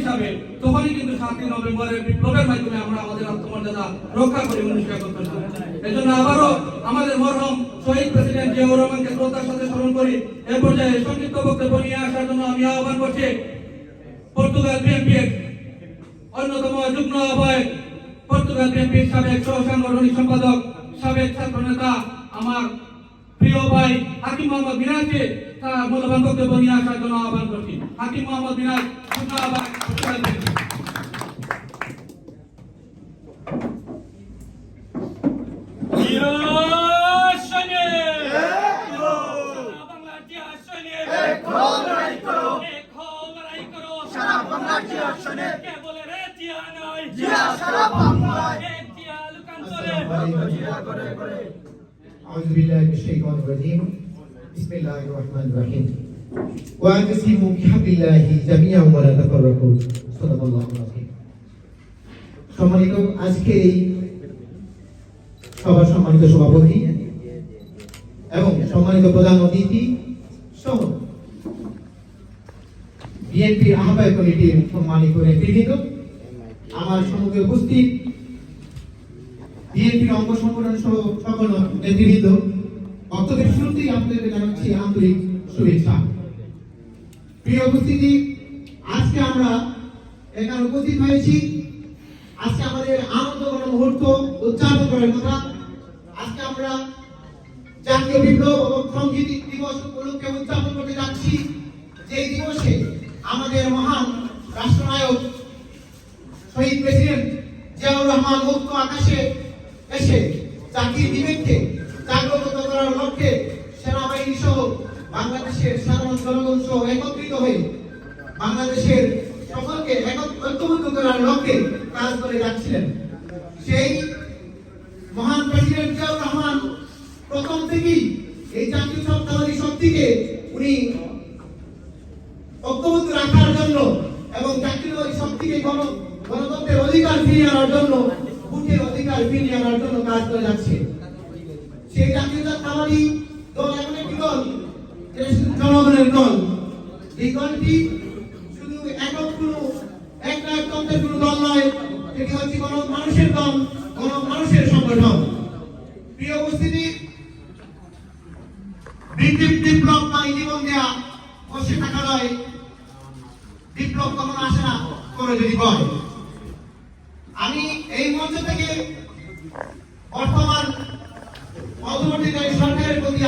হিসাবে, তখনই কিন্তু 7ই নভেম্বরের বিপ্লবের মাধ্যমে আমরা আমাদের আত্মমর্যাদা রক্ষা করি 1971 সালে। এই জন্য আবারও আমাদের মরহুম শহীদ প্রেসিডেন্ট জিয়াউর রহমানকে শ্রদ্ধার সাথে স্মরণ করি। এ পর্যায়ে সংক্ষিপ্ত বক্তব্য নিয়ে আসার জন্য আমি আহ্বান করছি পর্তুগাল বিএনপির অন্যতম যুগ্ম আহ্বায়ক, পর্তুগাল বিএনপির সাবেক সহ সাংগঠনিক সম্পাদক, সাবেক ছাত্র নেতা, আমার প্রিয় ভাই হাকিম মোহাম্মদ মিরাজকে তার মূল্যবান বক্তব্য নিয়ে আসার জন্য আহ্বান করছি। হাকিম মোহাম্মদ মিরাজ, যুগ্ম আহ্বায়ক, পর্তুগাল বিএনপি। أعوذ بالله من الشيطان الرجيم بسم الله الرحمن الرحيم واعتصموا بحبل الله جميعا ولا تفرقوا صدق الله العظيم। সম্মানিত আজকের এই সভার সম্মানিত সভাপতি এবং সম্মানিত প্রধান অতিথি সহ বিএনপি আহ্বায়ক কমিটির সম্মানিত নেতৃবৃন্দ, আমার সম্মুখে উপস্থিত বিএনপির অঙ্গ সংগঠন সহ সকল নেতৃবৃন্দ, বক্তব্যের শুরুতেই আপনাদেরকে জানাচ্ছি আন্তরিক শুভেচ্ছা। প্রিয় উপস্থিতি, আজকে আমরা এখানে উপস্থিত হয়েছি। আজকে আমাদের আনন্দঘন মুহূর্ত উদযাপন করার কথা। আজকে আমরা জাতীয় বিপ্লব এবং সংহতি দিবস উপলক্ষে উদযাপন করতে যাচ্ছি। যে দিবসে আমাদের মহান রাষ্ট্রনায়ক শহীদ প্রেসিডেন্ট জিয়াউর রহমান মুক্ত আকাশে এসে জাতির বিবেককে জাগ্রত করার লক্ষ্যে সেনাবাহিনী সহ বাংলাদেশের সাধারণ জনগণ সহ একত্রিত হয়ে বাংলাদেশের সকলকে ঐক্যবদ্ধ করার লক্ষ্যে কাজ করে যাচ্ছিলেন। সেই মহান প্রেসিডেন্ট জিয়াউর রহমান প্রথম থেকেই এই জাতীয়তাবাদী শক্তিকে উনি ঐক্যবদ্ধ রাখার জন্য এবং জাতীয়তাবাদী শক্তিকে গণতন্ত্রের অধিকার ফিরিয়ে আনার জন্য, ভোটের অধিকার ফিরিয়ে আনার জন্য কাজ করে যাচ্ছে। সেই জাতীয়তাবাদী দল এমন একটি দল, জনগণের দল। এই দলটি শুধু একতন্ত্রের কোনো দল নয়, এটি হচ্ছে মানুষের দল, মানুষের সংগঠন। প্রিয় উপস্থিতি, বিপ্লব মানে জীবন দেয়া, বসে থাকা নয়। বিপ্লব কখনো আসে না করে যদি হয়। আমি এই মঞ্চ থেকে বর্তমান অন্তর্বর্তীকালীন সরকারের প্রতি